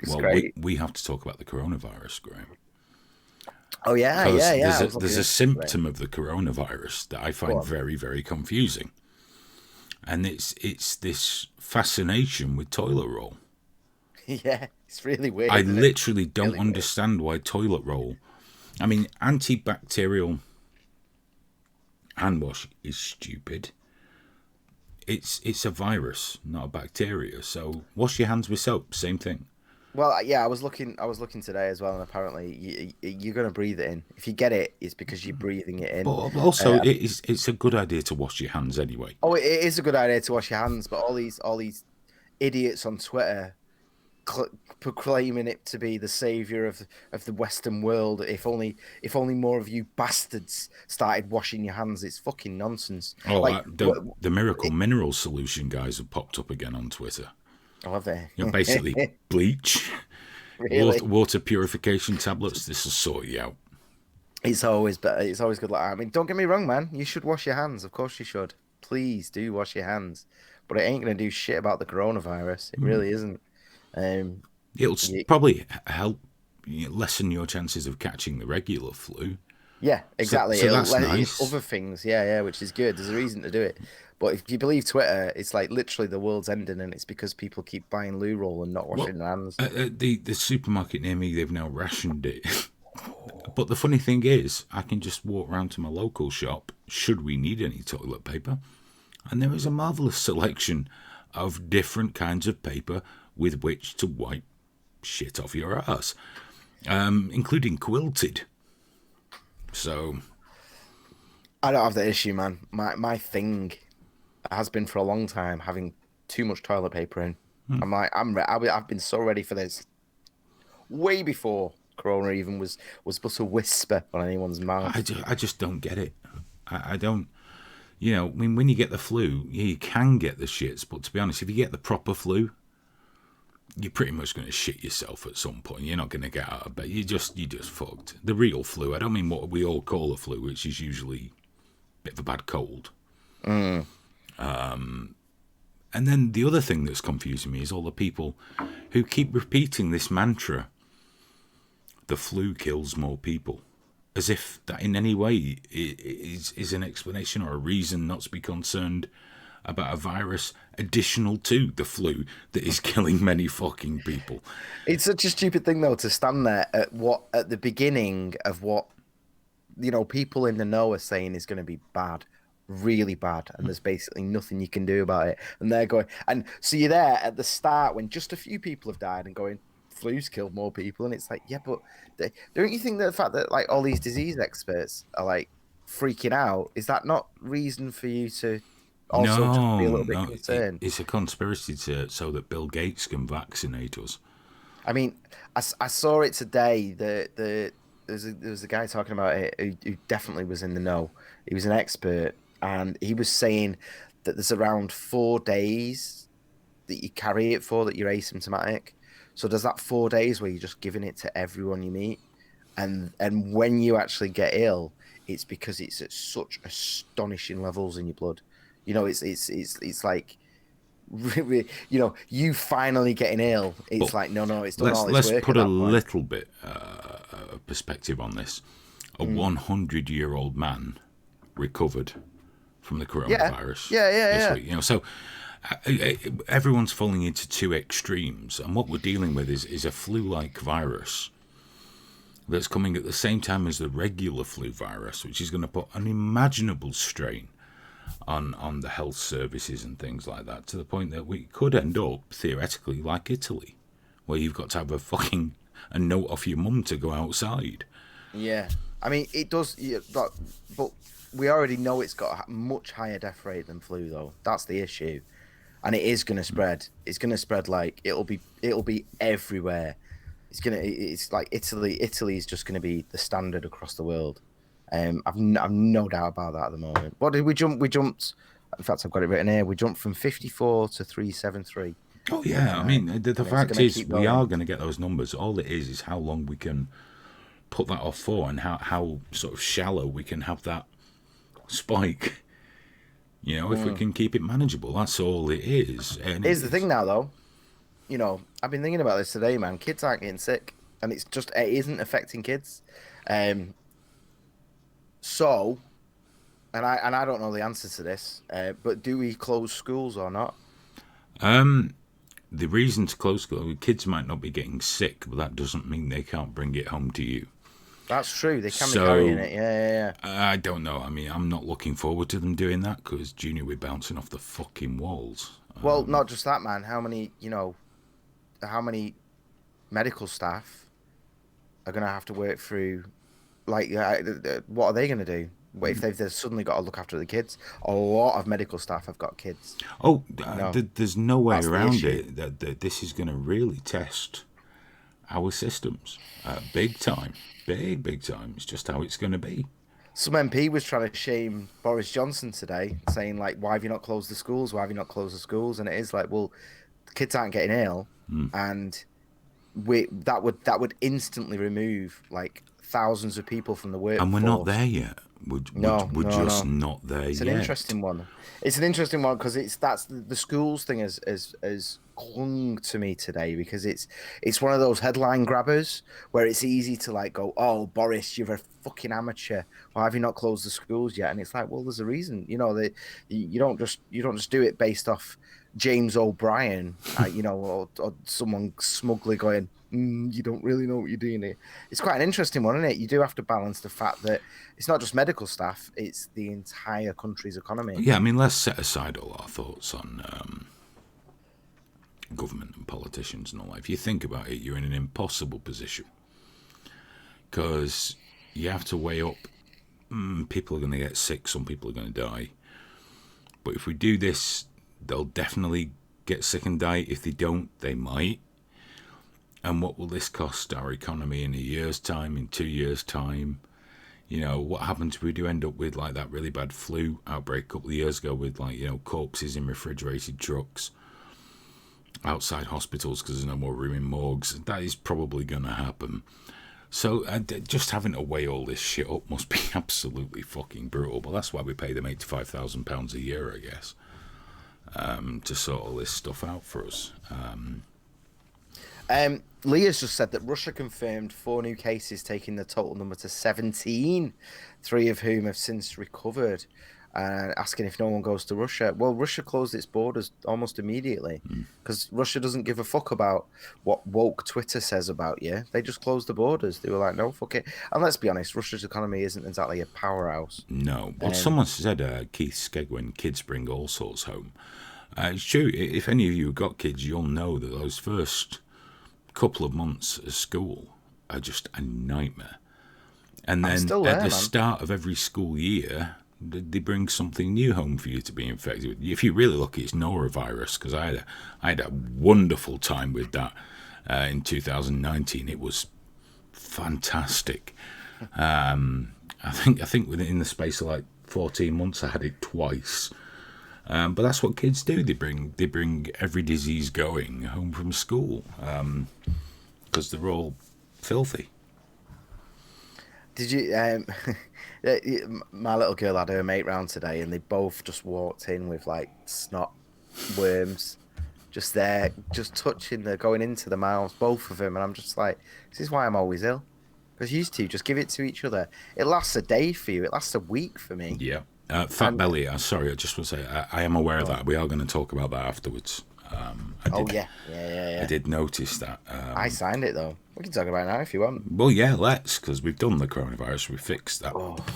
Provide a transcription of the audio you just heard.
It's Well, great. we have to talk about the coronavirus, Graham. Oh yeah, Because yeah, yeah. I was there's looking a into it today. symptom of the coronavirus that I Go find on. very, very confusing. And it's this fascination with toilet roll. Yeah, it's really weird, I isn't it? literally don't Really weird. understand why toilet roll. I mean, antibacterial hand wash is stupid. It's a virus, not a bacteria. So wash your hands with soap. Same thing. Well, yeah, I was looking today as well, and apparently you're going to breathe it in. If you get it, it's because you're breathing it in. But also, Uh, it's a good idea to wash your hands anyway. oh, it is a good idea to wash your hands, but all these idiots on Twitter cl proclaiming it to be the savior of the Western world. If only more of you bastards started washing your hands. It's fucking nonsense. Oh, Like, the miracle mineral solution guys have popped up again on Twitter. oh, have they? You know, basically bleach, Really? water purification tablets. This will sort you out. It's always better. It's always good. Like, I mean, don't get me wrong, man. You should wash your hands. Of course you should. Please do wash your hands. But it ain't gonna do shit about the coronavirus. It really isn't. Um, It'll y- probably help lessen your chances of catching the regular flu. yeah, exactly. So that's It's nice. other things. Yeah, yeah, which is good. There's a reason to do it. But if you believe Twitter, it's like literally the world's ending, and it's because people keep buying loo roll and not Well, washing their hands. the supermarket near me, they've now rationed it. But the funny thing is, I can just walk round to my local shop should we need any toilet paper, and there is a marvellous selection of different kinds of paper with which to wipe shit off your ass, including quilted. So, I don't have that issue, man. My thing has been for a long time having too much toilet paper in. I'm like, I've been so ready for this way before Corona even was but a whisper on anyone's mouth. I just don't get it. I don't. You know, I mean, when you get the flu, yeah, you can get the shits, but to be honest, if you get the proper flu, you're pretty much going to shit yourself at some point. You're not going to get out of bed. You just fucked. The real flu. I don't mean what we all call a flu, which is usually a bit of a bad cold. Mm. And then the other thing that's confusing me is all the people who keep repeating this mantra: the flu kills more people, as if that in any way is an explanation or a reason not to be concerned about a virus additional to the flu that is killing many fucking people. It's such a stupid thing though to stand there at the beginning of what people in the know are saying is going to be bad, really bad, and there's basically nothing you can do about it. And they're going, and so you're there at the start when just a few people have died and going, flu's killed more people, and it's like, yeah, but don't you think that the fact that like all these disease experts are like freaking out, is that not reason for you to also just be a No, little bit no, concerned? it's a conspiracy so that Bill Gates can vaccinate us. I mean, I saw it today. There was a guy talking about it who definitely was in the know. He was an expert, and he was saying that there's around 4 days that you carry it for that you're asymptomatic. So there's that 4 days where you're just giving it to everyone you meet, and when you actually get ill, it's because it's at such astonishing levels in your blood. It's like you finally getting ill. It's But like no, it's done all its let's work at put a that point. little bit of perspective on this. A Mm. 100-year-old man recovered from the Yeah, coronavirus yeah, yeah, this yeah. week. You know, so everyone's falling into two extremes, and what we're dealing with is a flu-like virus that's coming at the same time as the regular flu virus, which is going to put unimaginable strain on the health services and things like that, to the point that we could end up theoretically like Italy, where you've got to have a note off your mum to go outside. Yeah. I mean, it does, yeah, but we already know it's got a much higher death rate than flu, though. That's the issue, and it is going to spread. It's going to spread like it'll be everywhere. It's like Italy. Italy is just going to be the standard across the world. I've no doubt about that at the moment. What did we jump? We jumped. In fact, I've got it written here. We jumped from 54 to 373, Oh yeah, I mean the and it's fact going to is keep we going. are going to get those numbers. All it is how long we can put that off for, and how sort of shallow we can have that spike. You know, if we Mm. can keep it manageable, that's all it is. And Here's the thing now, though. I've been thinking about this today, man. Kids aren't getting sick, and it isn't affecting kids. Um, so, and I don't know the answer to this, but do we close schools or not? The reason to close school, kids might not be getting sick, but that doesn't mean they can't bring it home to you. That's true. They can be carrying So it. Yeah. I don't know. I mean, I'm not looking forward to them doing that because Junior will be bouncing off the fucking walls. Well, not just that, man. How many medical staff are gonna have to work through? Like, what are they gonna do? What if they've suddenly got to look after the kids? A lot of medical staff have got kids. Oh, No, there's no way that's the around issue. it that this is going to really test our systems, big time, big time. It's just how it's going to be. Some MP was trying to shame Boris Johnson today, saying like, "Why have you not closed the schools? Why have you not closed the schools?" And it is like, well, the kids aren't getting ill, and that would instantly remove like thousands of people from the And we're not workforce. there yet. No, We're no, just no. not there It's an yet. interesting one. It's an interesting one because that's the schools thing has clung to me today because it's one of those headline grabbers where it's easy to like go, oh, Boris, you're a fucking amateur. Why have you not closed the schools yet? And it's like, well, there's a reason. That you don't just do it based off James O'Brien, or someone smugly going, you don't really know what you're doing here. It's quite an interesting one, isn't it? You do have to balance the fact that it's not just medical staff; it's the entire country's economy. Yeah, I mean, let's set aside all our thoughts on government and politicians and all that. If you think about it, you're in an impossible position because you have to weigh up. People are going to get sick. Some people are going to die. But if we do this, they'll definitely get sick and die. If they don't, they might. And what will this cost our economy in a year's time, in 2 years' time? What happens if we do end up with like that really bad flu outbreak a couple of years ago with like, corpses in refrigerated trucks outside hospitals because there's no more room in morgues? That is probably going to happen. So just having to weigh all this shit up must be absolutely fucking brutal. But that's why we pay them £85,000 a year, I guess, to sort all this stuff out for us. Leah's just said that Russia confirmed 4 new cases, taking the total number to 17, 3 of whom have since recovered. Asking if no one goes to Russia. Well, Russia closed its borders almost immediately because Russia doesn't give a fuck about what woke Twitter says about you. They just closed the borders. They were like, no, fuck it. And let's be honest, Russia's economy isn't exactly a powerhouse. No. Well, someone said, Keith Skegwin, kids bring all sorts home. It's true. If any of you have got kids, you'll know that those first couple of months of school are just a nightmare. And I'm then still at there, the man. start of every school year, they bring something new home for you to be infected with. If you're really lucky, it's norovirus, because I had a wonderful time with that in 2019. It was fantastic. I think within the space of like 14 months, I had it twice. But that's what kids do. They bring every disease going home from school because they're all filthy. Did you? My little girl had her mate round today, and they both just walked in with like snot worms, just there, just touching the going into the mouths, both of them. And I'm just like, this is why I'm always ill, because you used to just give it to each other. It lasts a day for you. It lasts a week for me. Yeah. Fat And belly. Sorry, I just want to say I am aware of that. We are going to talk about that afterwards. oh yeah. I did notice that. I signed it though. We can talk about it now if you want. Well, yeah, let's, because we've done the coronavirus. We fixed that. Oh,